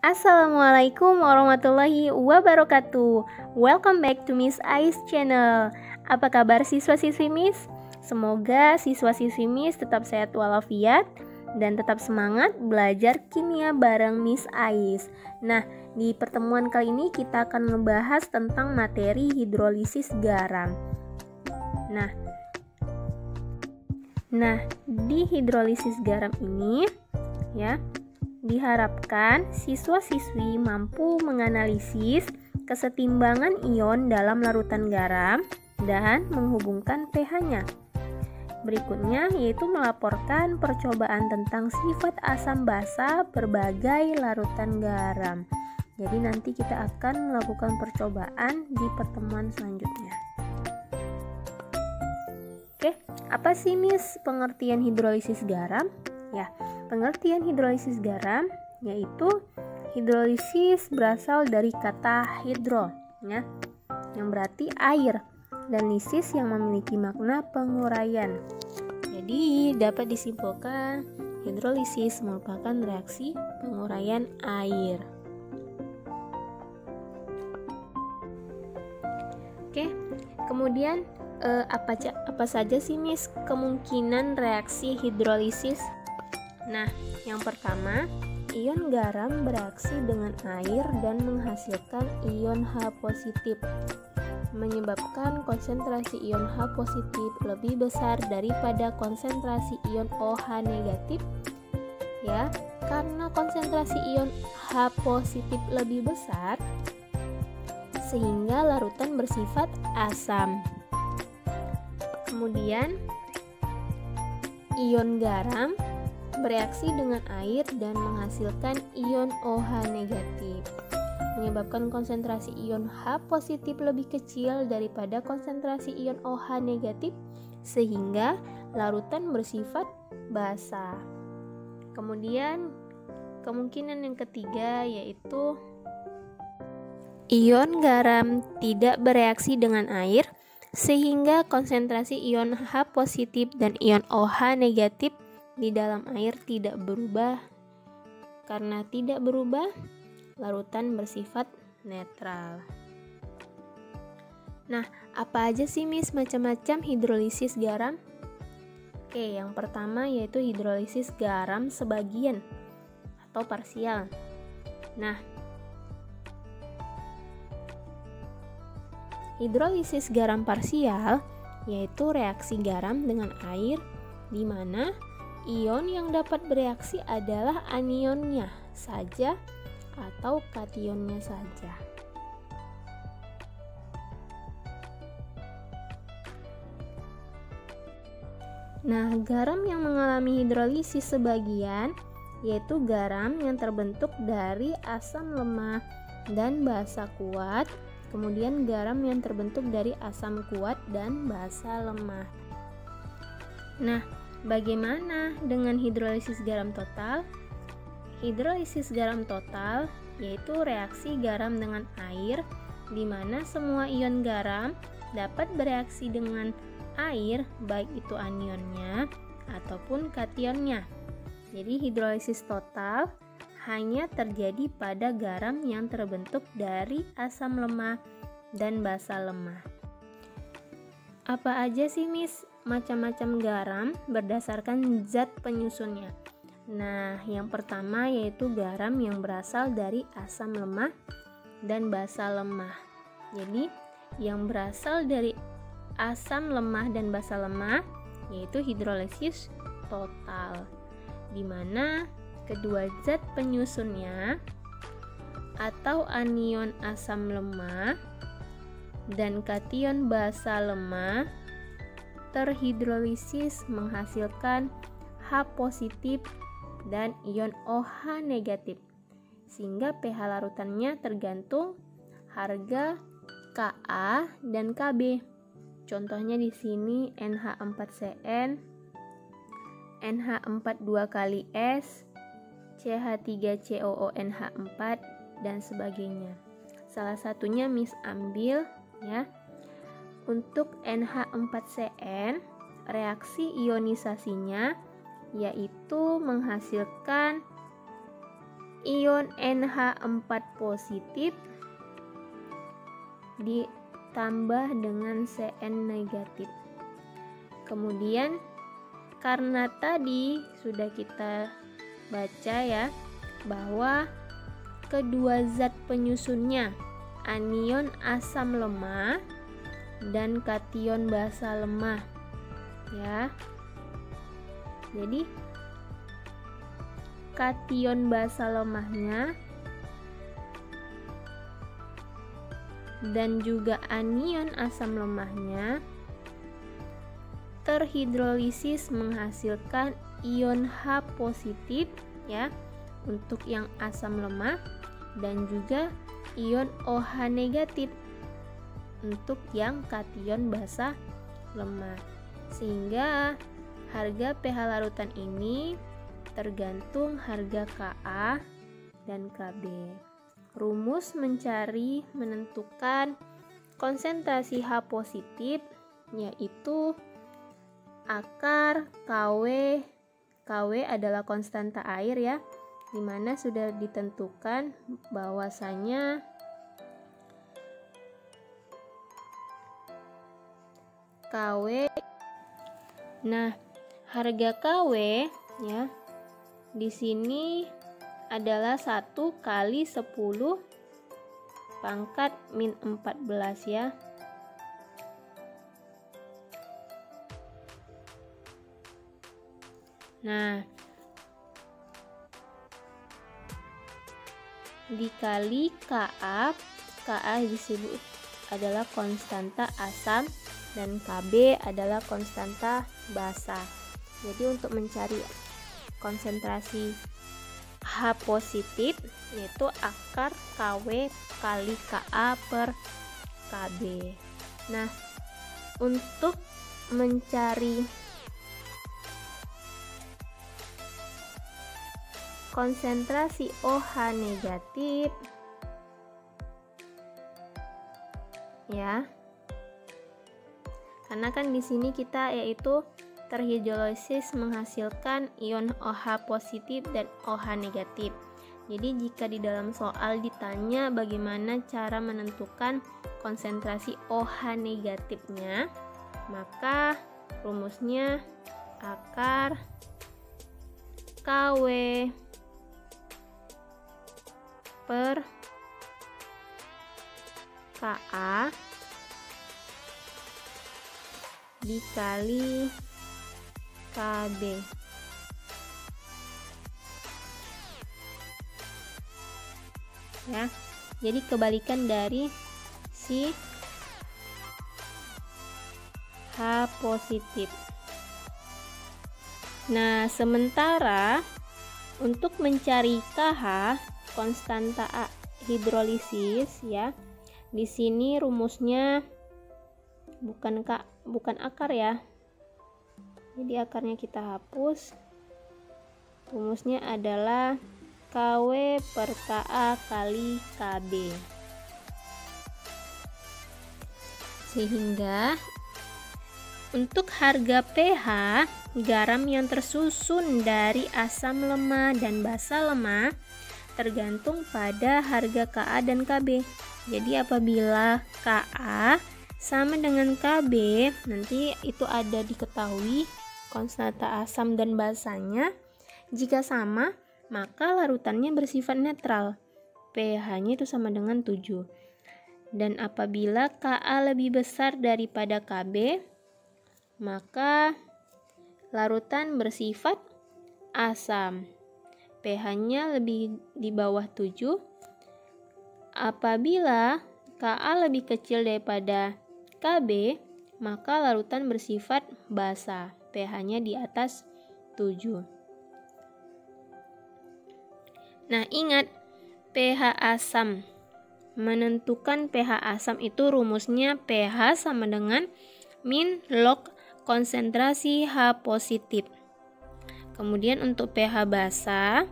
Assalamualaikum warahmatullahi wabarakatuh. Welcome back to Miss Ais channel. Apa kabar siswa-siswi Miss? Semoga siswa-siswi Miss tetap sehat walafiat dan tetap semangat belajar kimia bareng Miss Ais. Nah, di pertemuan kali ini kita akan membahas tentang materi hidrolisis garam. Nah, di hidrolisis garam ini ya, diharapkan siswa-siswi mampu menganalisis kesetimbangan ion dalam larutan garam dan menghubungkan pH-nya. Berikutnya yaitu melaporkan percobaan tentang sifat asam basa berbagai larutan garam. Jadi nanti kita akan melakukan percobaan di pertemuan selanjutnya. Oke, apa sih Miss pengertian hidrolisis garam? Ya, pengertian hidrolisis garam yaitu hidrolisis berasal dari kata hidro, ya, yang berarti air, dan lisis yang memiliki makna penguraian. Jadi dapat disimpulkan hidrolisis merupakan reaksi penguraian air. Oke, kemudian apa saja sih Miss kemungkinan reaksi hidrolisis? Nah, yang pertama, ion garam bereaksi dengan air dan menghasilkan ion H positif, menyebabkan konsentrasi ion H positif lebih besar daripada konsentrasi ion OH negatif. Ya, karena konsentrasi ion H positif lebih besar, sehingga larutan bersifat asam. Kemudian, ion garam bereaksi dengan air dan menghasilkan ion OH negatif, menyebabkan konsentrasi ion H positif lebih kecil daripada konsentrasi ion OH negatif, sehingga larutan bersifat basa. Kemudian, kemungkinan yang ketiga yaitu ion garam tidak bereaksi dengan air, sehingga konsentrasi ion H positif dan ion OH negatif di dalam air tidak berubah. Karena tidak berubah, larutan bersifat netral. Nah, apa aja sih Miss macam-macam hidrolisis garam? Oke, yang pertama yaitu hidrolisis garam sebagian atau parsial. Nah, hidrolisis garam parsial yaitu reaksi garam dengan air di mana ion yang dapat bereaksi adalah anionnya saja atau kationnya saja. Nah, garam yang mengalami hidrolisis sebagian yaitu garam yang terbentuk dari asam lemah dan basa kuat, kemudian garam yang terbentuk dari asam kuat dan basa lemah. Nah, bagaimana dengan hidrolisis garam total? Hidrolisis garam total yaitu reaksi garam dengan air di mana semua ion garam dapat bereaksi dengan air baik itu anionnya ataupun kationnya. Jadi hidrolisis total hanya terjadi pada garam yang terbentuk dari asam lemah dan basa lemah. Apa aja sih Miss macam-macam garam berdasarkan zat penyusunnya? Nah, yang pertama yaitu garam yang berasal dari asam lemah dan basa lemah. Jadi, yang berasal dari asam lemah dan basa lemah yaitu hidrolisis total, di mana kedua zat penyusunnya atau anion asam lemah dan kation basa lemah terhidrolisis menghasilkan H positif dan ion OH negatif, sehingga pH larutannya tergantung harga Ka dan Kb. Contohnya di sini NH4Cn, NH4 2 kali S, CH3COONH4 dan sebagainya. Salah satunya Miss ambil ya. Untuk NH4Cn, reaksi ionisasinya yaitu menghasilkan ion NH4 positif ditambah dengan Cn negatif. Kemudian karena tadi sudah kita baca ya bahwa kedua zat penyusunnya anion asam lemah dan kation basa lemah ya. Jadi kation basa lemahnya dan juga anion asam lemahnya terhidrolisis menghasilkan ion H positif ya untuk yang asam lemah dan juga ion OH negatif untuk yang kation basa lemah. Sehingga harga pH larutan ini tergantung harga Ka dan Kb. Rumus mencari menentukan konsentrasi H positif yaitu akar Kw adalah konstanta air ya, dimana sudah ditentukan bahwasanya Kw. Nah, harga Kw ya di sini adalah 1 kali 10 pangkat min 14 ya. Nah, dikali Ka disebut adalah konstanta asam dan Kb adalah konstanta basa. Jadi untuk mencari konsentrasi H positif yaitu akar Kw kali Ka per Kb. Nah, untuk mencari konsentrasi OH negatif ya. Karena kan di sini kita yaitu terhidrolisis menghasilkan ion OH positif dan OH negatif. Jadi jika di dalam soal ditanya bagaimana cara menentukan konsentrasi OH negatifnya, maka rumusnya akar Kw per Ka dikali Kb. Ya, jadi kebalikan dari si H positif. Nah, sementara untuk mencari KH konstanta hidrolisis ya. Di sini rumusnya bukan akar ya. Jadi akarnya kita hapus. Rumusnya adalah Kw per Ka kali Kb. Sehingga untuk harga pH garam yang tersusun dari asam lemah dan basa lemah tergantung pada harga Ka dan Kb. Jadi apabila Ka sama dengan Kb, nanti itu ada diketahui konstanta asam dan basanya. Jika sama, maka larutannya bersifat netral. pH-nya itu sama dengan 7. Dan apabila Ka lebih besar daripada Kb, maka larutan bersifat asam. pH-nya lebih di bawah 7. Apabila Ka lebih kecil daripada Kb, maka larutan bersifat basa. pH-nya di atas 7. Nah, ingat pH asam. Menentukan pH asam itu rumusnya pH sama dengan min log konsentrasi H positif. Kemudian untuk pH basa,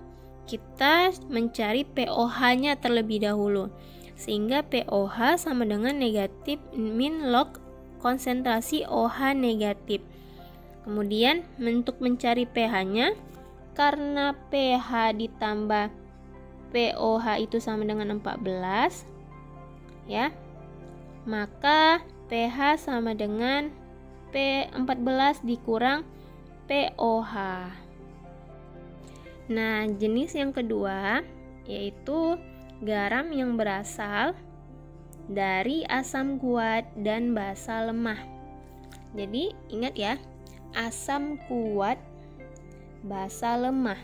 kita mencari pOH-nya terlebih dahulu. Sehingga pOH sama dengan negatif min log konsentrasi OH negatif. Kemudian untuk mencari pH-nya, karena pH ditambah POH itu sama dengan 14, ya. Maka pH sama dengan P14 dikurang POH. Nah, jenis yang kedua yaitu garam yang berasal dari asam kuat dan basa lemah. Jadi, ingat ya, asam kuat, basa lemah,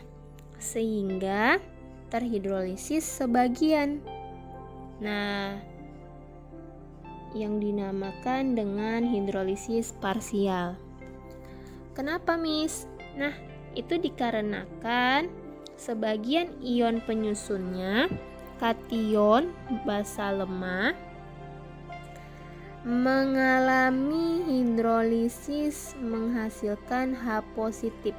sehingga terhidrolisis sebagian. Nah, yang dinamakan dengan hidrolisis parsial. Kenapa, Miss? Nah, itu dikarenakan sebagian ion penyusunnya, kation basa lemah, mengalami hidrolisis menghasilkan H positif,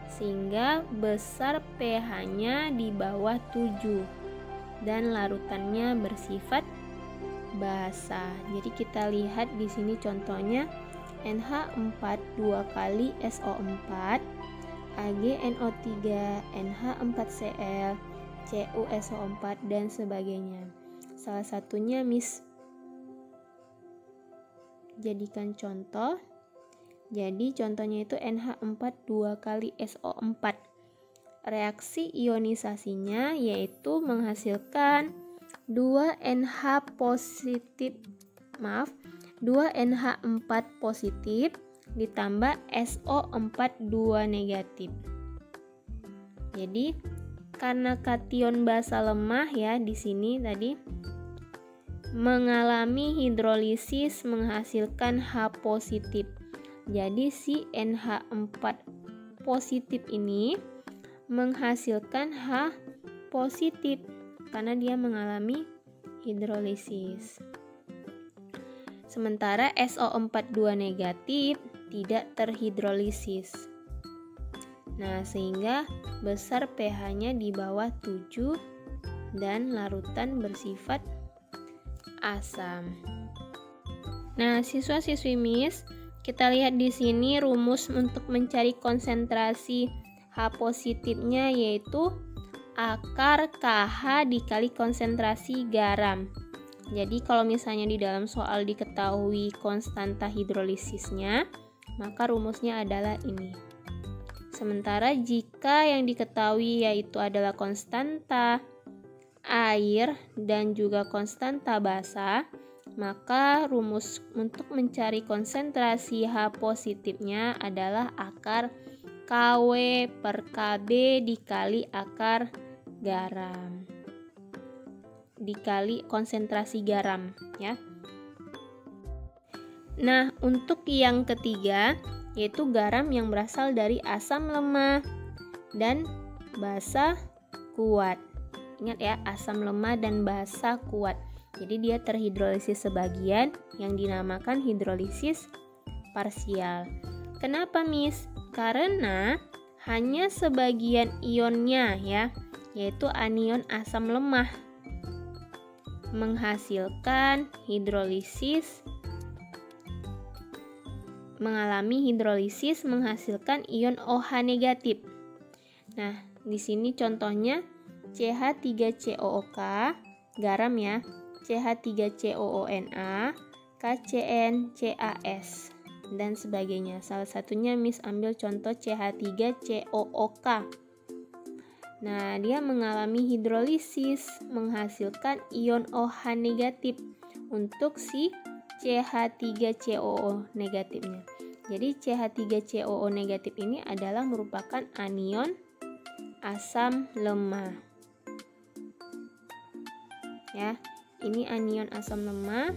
sehingga besar pH-nya di bawah 7 dan larutannya bersifat basa. Jadi kita lihat di sini contohnya NH4 2 kali SO4, AgNO3, NH4Cl, CuSO4 dan sebagainya. Salah satunya Miss jadikan contoh. Jadi contohnya itu NH4 2 kali SO4. Reaksi ionisasinya yaitu menghasilkan 2 NH4 positif ditambah SO4 2 negatif. Jadi karena kation basa lemah ya di sini tadi mengalami hidrolisis menghasilkan H positif. Jadi si NH4 positif ini menghasilkan H positif karena dia mengalami hidrolisis. Sementara SO4 2 negatif tidak terhidrolisis. Nah, sehingga besar pH-nya di bawah 7 dan larutan bersifat asam. Nah, siswa-siswi Miss, kita lihat di sini rumus untuk mencari konsentrasi H positifnya yaitu akar KH dikali konsentrasi garam. Jadi kalau misalnya di dalam soal diketahui konstanta hidrolisisnya, maka rumusnya adalah ini. Sementara jika yang diketahui yaitu adalah konstanta air dan juga konstanta basa, maka rumus untuk mencari konsentrasi H positifnya adalah akar KW per KB dikali akar garam dikali konsentrasi garam ya. Nah, untuk yang ketiga yaitu garam yang berasal dari asam lemah dan basa kuat. Ingat ya, asam lemah dan basa kuat. Jadi dia terhidrolisis sebagian yang dinamakan hidrolisis parsial. Kenapa, Miss? Karena hanya sebagian ionnya ya, yaitu anion asam lemah mengalalami hidrolisis menghasilkan ion OH negatif. Nah, di sini contohnya CH3COOK, garam ya, CH3COONA, KCnCAS dan sebagainya. Salah satunya Miss ambil contoh CH3COOK. Nah, dia mengalami hidrolisis menghasilkan ion OH negatif untuk si CH3COO negatifnya. Jadi CH3COO negatif ini adalah merupakan anion asam lemah. Ya, ini anion asam lemah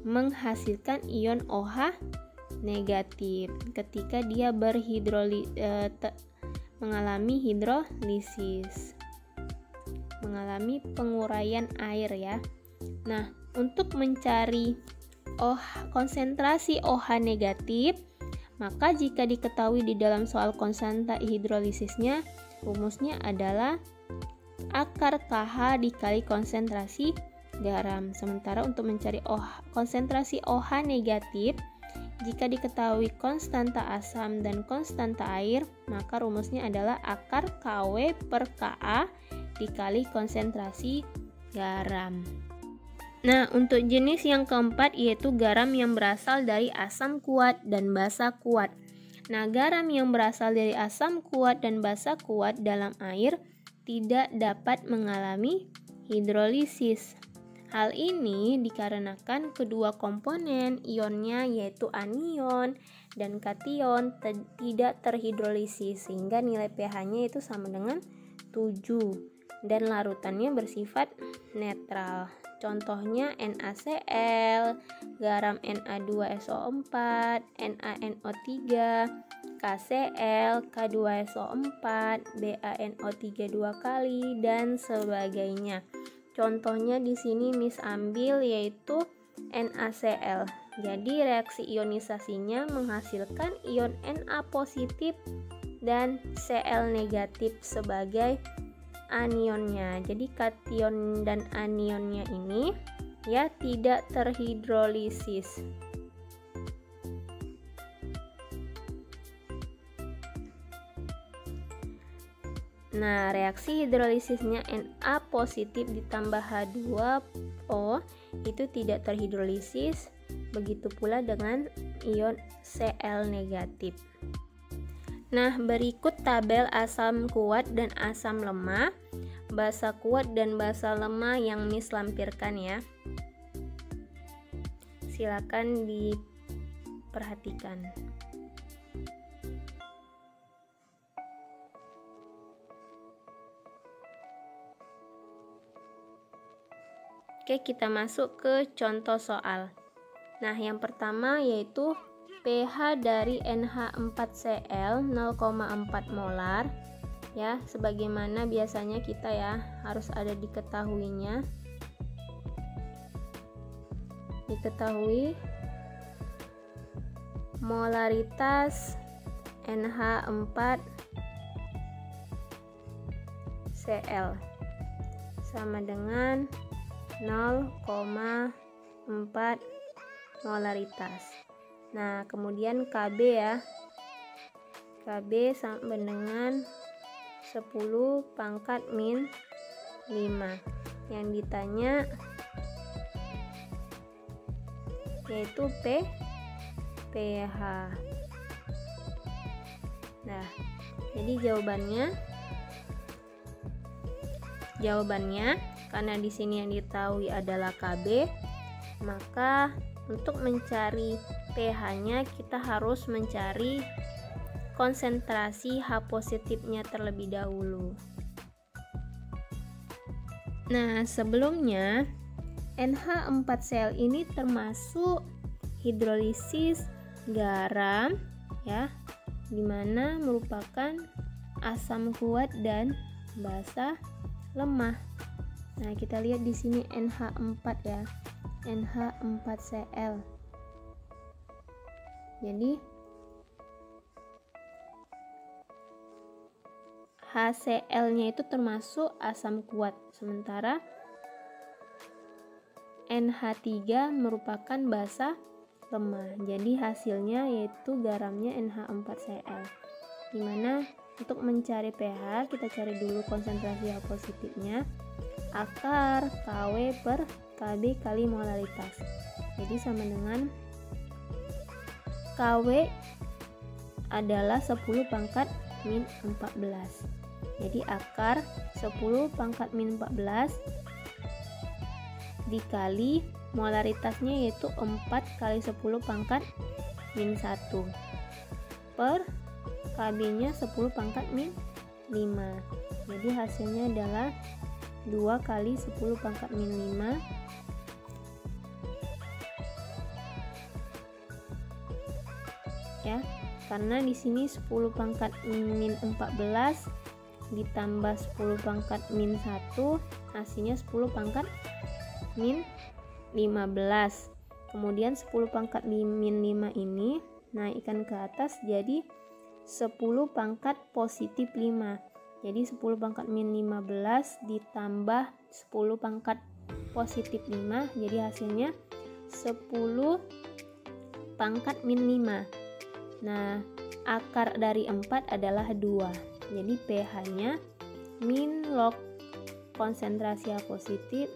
menghasilkan ion OH negatif ketika dia mengalami hidrolisis, mengalami penguraian air ya. Nah, untuk mencari konsentrasi OH negatif, maka jika diketahui di dalam soal konstanta hidrolisisnya, rumusnya adalah akar KH dikali konsentrasi garam. Sementara untuk mencari konsentrasi OH negatif, jika diketahui konstanta asam dan konstanta air, maka rumusnya adalah akar KW per KA dikali konsentrasi garam. Nah, untuk jenis yang keempat yaitu garam yang berasal dari asam kuat dan basa kuat. Nah, garam yang berasal dari asam kuat dan basa kuat dalam air tidak dapat mengalami hidrolisis. Hal ini dikarenakan kedua komponen ionnya yaitu anion dan kation tidak terhidrolisis sehingga nilai pH-nya itu sama dengan 7 dan larutannya bersifat netral. Contohnya NaCl, garam Na2SO4, NaNO3, KCl, K2SO4, BaNO3 2 kali dan sebagainya. Contohnya di sini Miss ambil yaitu NaCl. Jadi reaksi ionisasinya menghasilkan ion Na positif dan Cl negatif sebagai anionnya. Jadi kation dan anionnya ini ya tidak terhidrolisis. Nah, reaksi hidrolisisnya Na positif ditambah H2O itu tidak terhidrolisis. Begitu pula dengan ion Cl negatif. Nah, berikut tabel asam kuat dan asam lemah, basa kuat dan basa lemah yang Miss lampirkan ya. Silakan diperhatikan. Oke, kita masuk ke contoh soal. Nah, yang pertama yaitu pH dari NH4Cl 0,4 molar ya, sebagaimana biasanya kita ya harus ada diketahui molaritas NH4Cl sama dengan 0,4 molaritas. Nah, kemudian Kb ya. Kb sama dengan 10 pangkat min 5. Yang ditanya yaitu pH. Nah, jadi jawabannya karena di sini yang diketahui adalah Kb, maka untuk mencari pH-nya kita harus mencari konsentrasi H positifnya terlebih dahulu. Nah, sebelumnya NH4Cl ini termasuk hidrolisis garam ya, dimana merupakan asam kuat dan basa lemah. Nah, kita lihat di sini NH4 ya. NH4Cl. Jadi HCl-nya itu termasuk asam kuat, sementara NH3 merupakan basa lemah. Jadi hasilnya yaitu garamnya NH4Cl. Dimana untuk mencari pH kita cari dulu konsentrasi H positifnya, akar Kw per Kb kali molaritas. Jadi sama dengan Kw adalah 10 pangkat min 14. Jadi akar 10 pangkat min 14 dikali molaritasnya yaitu 4 kali 10 pangkat min 1 per Kb nya 10 pangkat min 5. Jadi hasilnya adalah 2 kali 10 pangkat min 5 ya, karena di sini 10 pangkat min 14 ditambah 10 pangkat min 1 hasilnya 10 pangkat min 15. Kemudian 10 pangkat min 5 ini naikkan ke atas jadi 10 pangkat positif 5. Jadi 10 pangkat min 15 ditambah 10 pangkat positif 5, jadi hasilnya 10 pangkat min 5. Nah, akar dari 4 adalah 2. Jadi pH-nya min log konsentrasi H positif,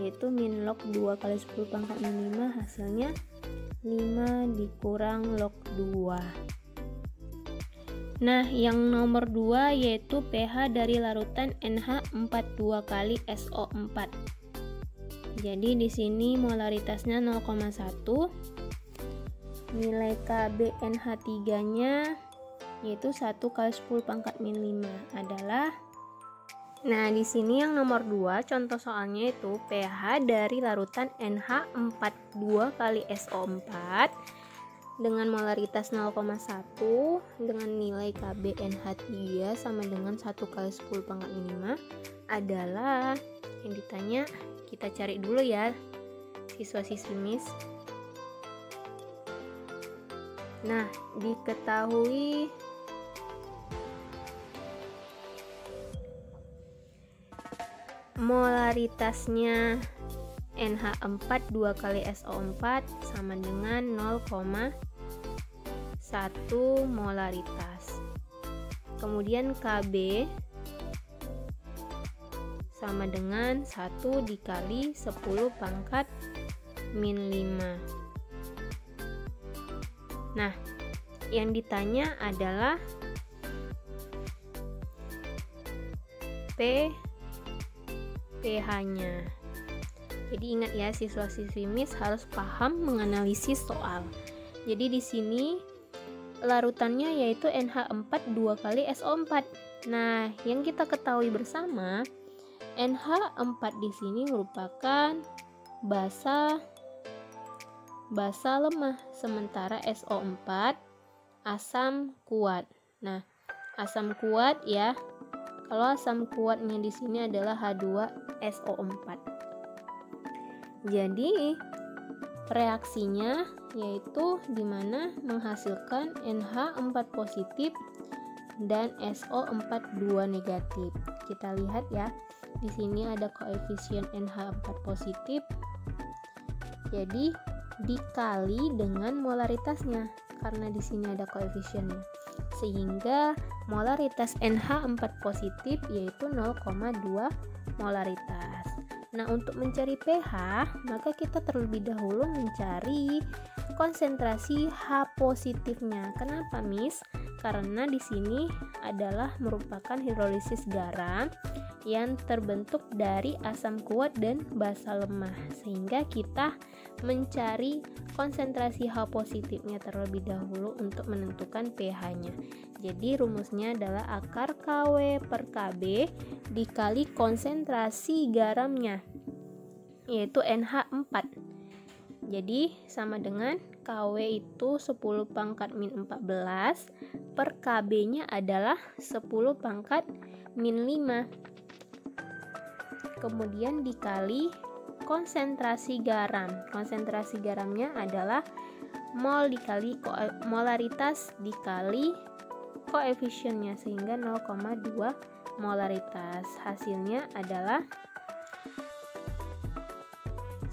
yaitu min log 2 kali 10 pangkat min 5, hasilnya 5 dikurang log 2. Nah, yang nomor 2 yaitu pH dari larutan NH42 kali SO4. Jadi di sini molaritasnya 0,1. Nilai Kb NH3-nya yaitu 1 kali 10 pangkat min 5 adalah. Nah, di sini yang nomor 2 contoh soalnya itu pH dari larutan NH42 kali SO4 dengan molaritas 0,1 dengan nilai Kb NH3 sama dengan 1 kali 10 pangkat min 5 adalah yang ditanya. Kita cari dulu ya siswa-siswi Miss. Nah, diketahui molaritasnya NH4 2 kali SO4 sama dengan 0,1 molaritas. Kemudian Kb sama dengan 1 dikali 10 pangkat min 5. Nah, yang ditanya adalah pH-nya. Jadi ingat ya, siswa-siswi Miss harus paham menganalisis soal. Jadi di sini larutannya yaitu NH4 2 kali SO4. Nah, yang kita ketahui bersama, NH4 di sini merupakan basa lemah, sementara SO4 asam kuat. Nah, asam kuat ya. Kalau asam kuatnya di sini adalah H2SO4. Jadi reaksinya yaitu dimana menghasilkan NH4 positif dan SO4 2 negatif. Kita lihat ya. Di sini ada koefisien NH4 positif. Jadi dikali dengan molaritasnya karena di sini ada koefisiennya. Sehingga molaritas NH4 positif yaitu 0,2 molaritas. Nah, untuk mencari pH, maka kita terlebih dahulu mencari konsentrasi H positifnya. Kenapa, Miss? Karena di sini adalah merupakan hidrolisis garam yang terbentuk dari asam kuat dan basa lemah, sehingga kita mencari konsentrasi H positifnya terlebih dahulu untuk menentukan pH-nya. Jadi rumusnya adalah akar Kw per Kb dikali konsentrasi garamnya, yaitu NH4. Jadi sama dengan Kw itu 10 pangkat min 14 per Kb-nya adalah 10 pangkat min 5. Kemudian dikali konsentrasi garam. Konsentrasi garamnya adalah mol dikali molaritas dikali koefisiennya, sehingga 0,2 molaritas. Hasilnya adalah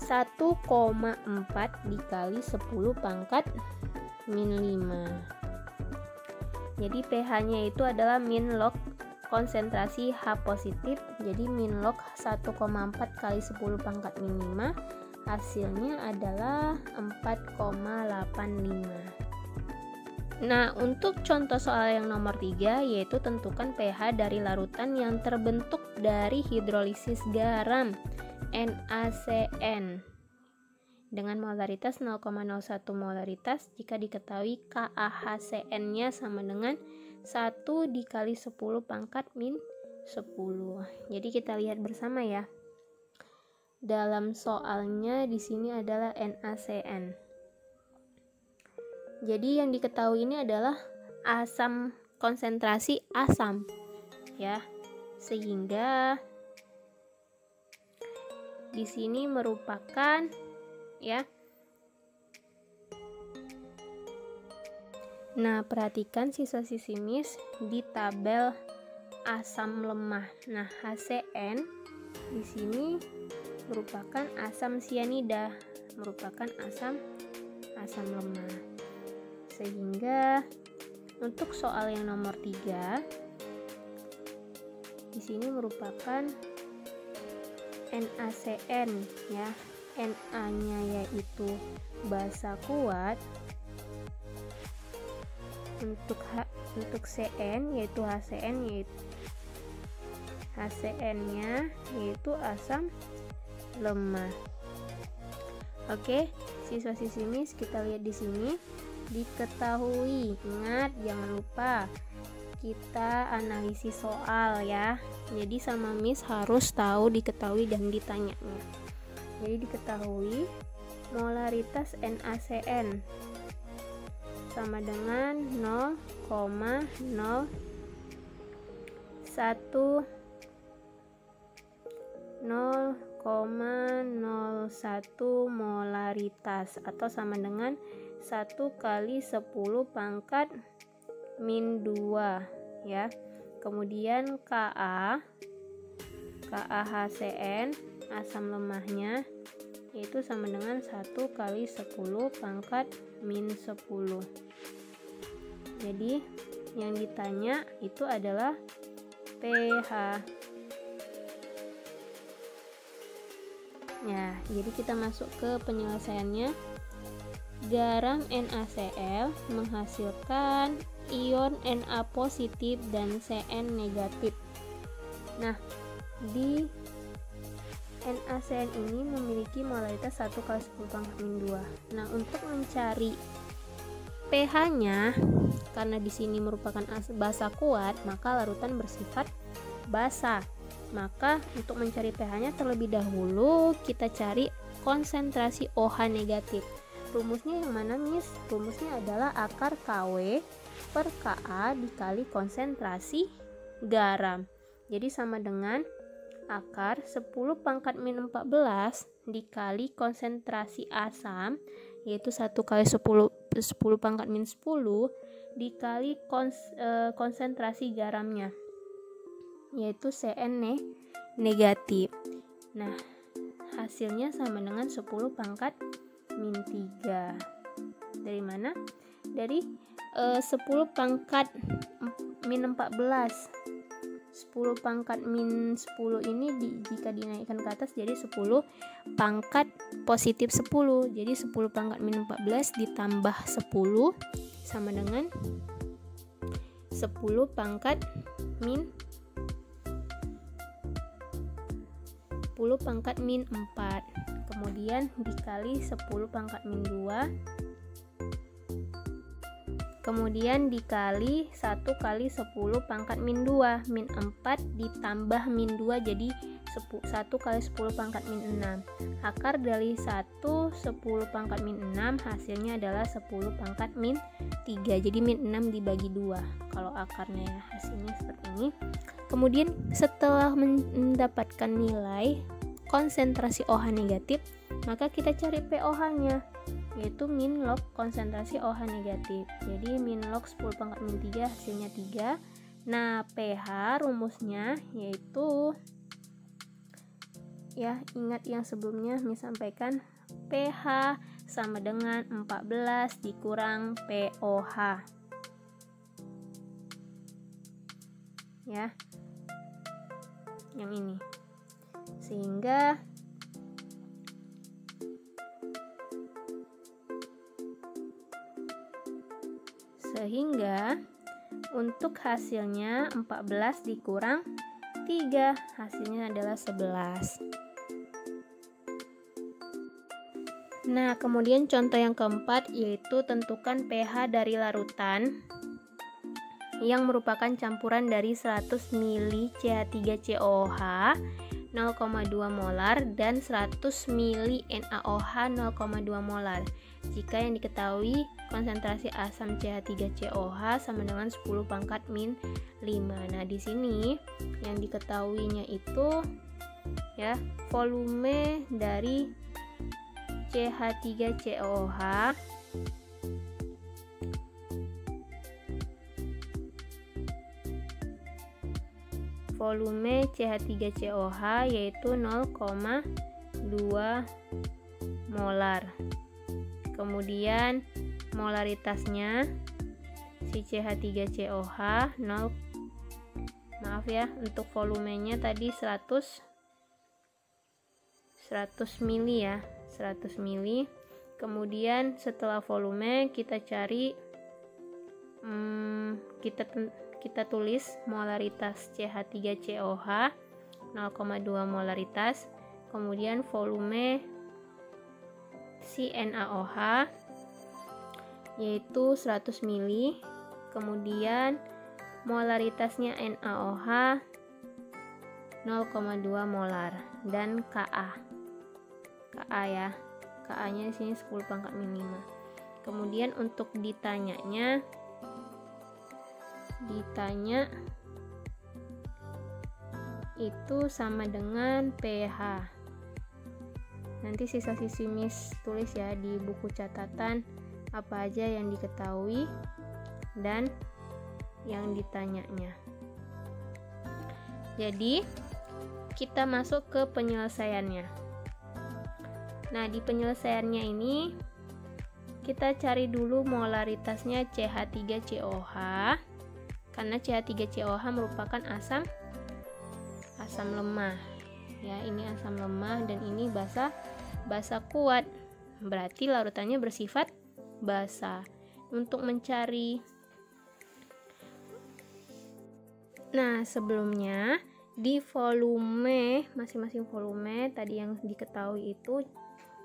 1,4 dikali 10 pangkat min 5. Jadi pH-nya itu adalah min log konsentrasi H positif, jadi min log 1,4 kali 10 pangkat min 5, hasilnya adalah 4,85. Nah, untuk contoh soal yang nomor 3 yaitu tentukan pH dari larutan yang terbentuk dari hidrolisis garam NaCN dengan molaritas 0,01 molaritas jika diketahui KaHCN-nya sama dengan 1 dikali 10 pangkat min 10. Jadi kita lihat bersama ya. Dalam soalnya di sini adalah NaCN. Jadi yang diketahui ini adalah asam, konsentrasi asam ya. Sehingga di sini merupakan ya. Nah, perhatikan siswa-siswi Miss di tabel asam lemah. Nah, HCN di sini merupakan asam sianida, merupakan asam lemah. Sehingga untuk soal yang nomor 3 di sini merupakan NaCN ya. Na-nya yaitu basa kuat. Untuk Cn yaitu HCN, HCN-nya yaitu asam lemah. Oke, siswa-siswi Miss, kita lihat di sini. Diketahui, ingat jangan lupa kita analisis soal ya. Jadi sama Miss harus tahu, diketahui dan ditanyanya. Jadi diketahui molaritas NaCN sama dengan 0,01 molaritas atau sama dengan 1 kali 10 pangkat min 2 ya. Kemudian KaHCN asam lemahnya yaitu sama dengan 1 kali 10 pangkat min 10. Jadi yang ditanya itu adalah pH. Ya, jadi kita masuk ke penyelesaiannya. Garam NaCl menghasilkan ion Na positif dan Cn negatif. Nah, di NaCN ini memiliki molaritas 1 kali 10 pangkat min 2. Nah, untuk mencari pH-nya, karena di sini merupakan basa kuat, maka larutan bersifat basa. Maka untuk mencari pH-nya terlebih dahulu kita cari konsentrasi OH negatif. Rumusnya yang mana, Miss? Rumusnya adalah akar KW per Ka dikali konsentrasi garam. Jadi sama dengan akar 10 pangkat min 14 dikali konsentrasi asam yaitu 1 kali 10 pangkat min 10 dikali konsentrasi garamnya yaitu Cn negatif. Nah, hasilnya sama dengan 10 pangkat min 3. Dari mana? Dari 10 pangkat min 14. 10 pangkat min 10 ini jika dinaikkan ke atas jadi 10 pangkat positif 10. Jadi 10 pangkat min 14 ditambah 10 sama dengan 10 pangkat min 4. Kemudian dikali 10 pangkat min 2. Kemudian dikali 1 kali 10 pangkat min 2. Min 4 ditambah min 2 jadi 1 kali 10 pangkat min 6. Akar dari 10 pangkat min 6 hasilnya adalah 10 pangkat min 3. Jadi min 6 dibagi 2 kalau akarnya ya, hasilnya seperti ini. Kemudian setelah mendapatkan nilai konsentrasi OH negatif, maka kita cari pOH-nya yaitu min log konsentrasi OH negatif. Jadi min log 10 pangkat min 3 hasilnya 3. Nah, pH rumusnya yaitu ya, ingat yang sebelumnya Miss sampaikan, pH sama dengan 14 dikurang pOH. Ya. Yang ini. Sehingga untuk hasilnya 14 dikurang 3 hasilnya adalah 11. Nah, kemudian contoh yang keempat yaitu tentukan pH dari larutan yang merupakan campuran dari 100 ml CH3COOH 0,2 molar dan 100 ml NaOH 0,2 molar. Jika yang diketahui konsentrasi asam CH3COOH sama dengan 10 pangkat min 5. Nah, di sini yang diketahuinya itu ya, volume dari CH3COOH yaitu 0,2 molar. Kemudian molaritasnya si CH3COOH untuk volumenya tadi 100 100 ml ya, 100 ml. Kemudian setelah volume kita cari kita tulis molaritas CH3COH 0,2 molaritas, kemudian volume si NaOH yaitu 100 ml, kemudian molaritasnya NaOH 0,2 molar, dan Ka ya, Ka nya di sini 10⁻⁵. Kemudian untuk ditanya itu sama dengan pH. Nanti sisa-sisi Miss tulis ya di buku catatan apa aja yang diketahui dan yang ditanyanya. Jadi kita masuk ke penyelesaiannya. Nah, di penyelesaiannya ini kita cari dulu molaritasnya CH3COH, karena CH3COH merupakan asam lemah ya. Ini asam lemah dan ini basa kuat, berarti larutannya bersifat basa. Untuk mencari, nah sebelumnya di volume masing-masing volume tadi yang diketahui itu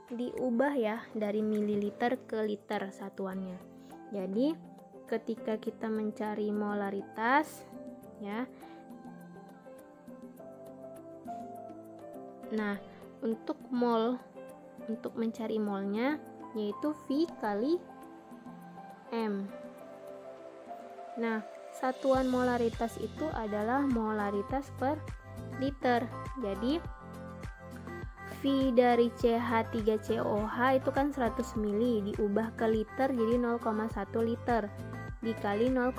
diubah ya dari mililiter ke liter satuannya. Jadi ketika kita mencari molaritas ya, nah untuk mencari molnya yaitu V kali M. Nah, satuan molaritas itu adalah molaritas per liter. Jadi V dari CH3COH itu kan 100 ml diubah ke liter jadi 0,1 liter dikali 0,2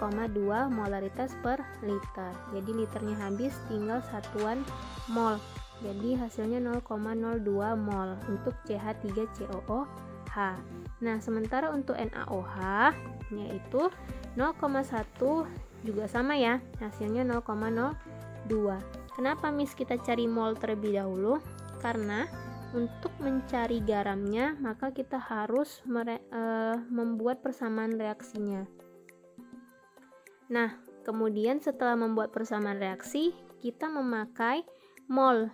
molaritas per liter. Jadi liternya habis, tinggal satuan mol. Jadi hasilnya 0,02 mol untuk CH3COOH. Nah, sementara untuk NaOH yaitu 0,1 juga sama ya, hasilnya 0,02. Kenapa Miss kita cari mol terlebih dahulu? Karena untuk mencari garamnya maka kita harus membuat persamaan reaksinya. Nah, kemudian setelah membuat persamaan reaksi, kita memakai mol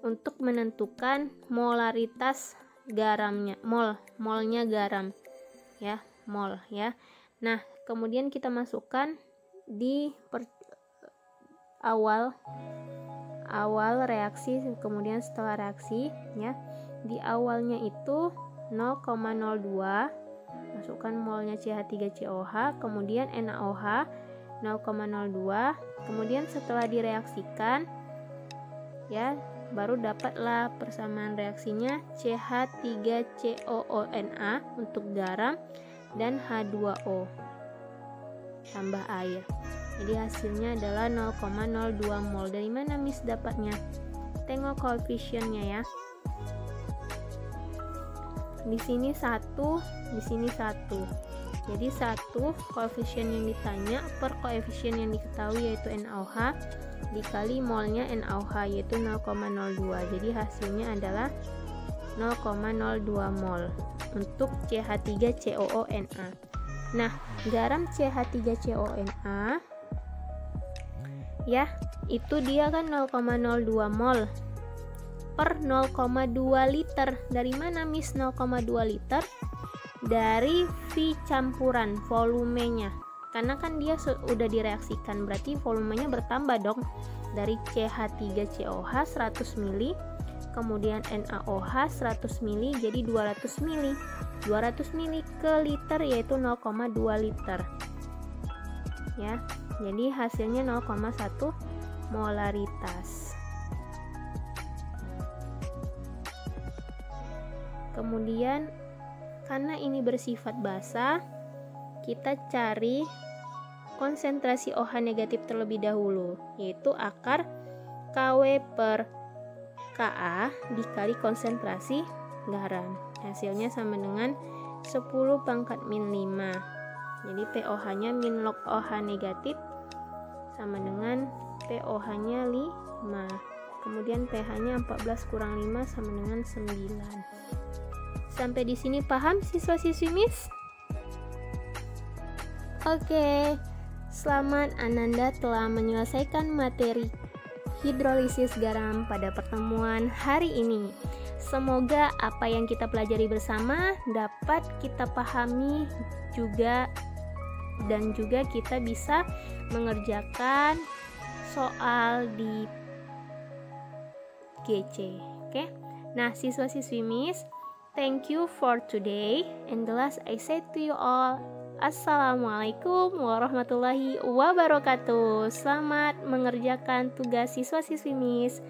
untuk menentukan molaritas garamnya, molnya garam ya, mol ya. Nah, kemudian kita masukkan di awal reaksi, kemudian setelah reaksi ya, di awalnya itu 0,02, masukkan molnya CH3COH, kemudian NaOH 0,02, kemudian setelah direaksikan ya, baru dapatlah persamaan reaksinya CH3COONA untuk garam dan H2O tambah air. Jadi hasilnya adalah 0,02 mol. Dari mana Miss dapatnya? Tengok koefisiennya ya. Di sini 1, di sini 1. Jadi 1 koefisien yang ditanya per koefisien yang diketahui yaitu NaOH dikali molnya NaOH yaitu 0,02. Jadi hasilnya adalah 0,02 mol untuk CH3COONA. Nah, garam CH3COONA ya, itu dia kan 0,02 mol per 0,2 liter. Dari mana Miss 0,2 liter? Dari V campuran volumenya. Karena kan dia sudah direaksikan, berarti volumenya bertambah dong. Dari CH3COH 100 ml, kemudian NaOH 100 ml jadi 200 ml. 200 ml ke liter yaitu 0,2 liter. Ya. Jadi hasilnya 0,1 molaritas. Kemudian karena ini bersifat basa, kita cari konsentrasi OH negatif terlebih dahulu, yaitu akar KW per Ka dikali konsentrasi garam. Hasilnya sama dengan 10⁻⁵. Jadi pOH-nya min log OH negatif sama dengan pOH-nya 5. kemudian pH-nya 14 kurang 5 sama dengan 9. Sampai di sini paham siswa-siswi Miss? Oke, selamat Ananda telah menyelesaikan materi hidrolisis garam pada pertemuan hari ini. Semoga apa yang kita pelajari bersama dapat kita pahami juga, dan juga kita bisa mengerjakan soal di GC. Oke. Nah, siswa-siswi Miss, thank you for today, and the last I say to you all, Assalamualaikum warahmatullahi wabarakatuh. Selamat mengerjakan tugas siswa-siswi Miss.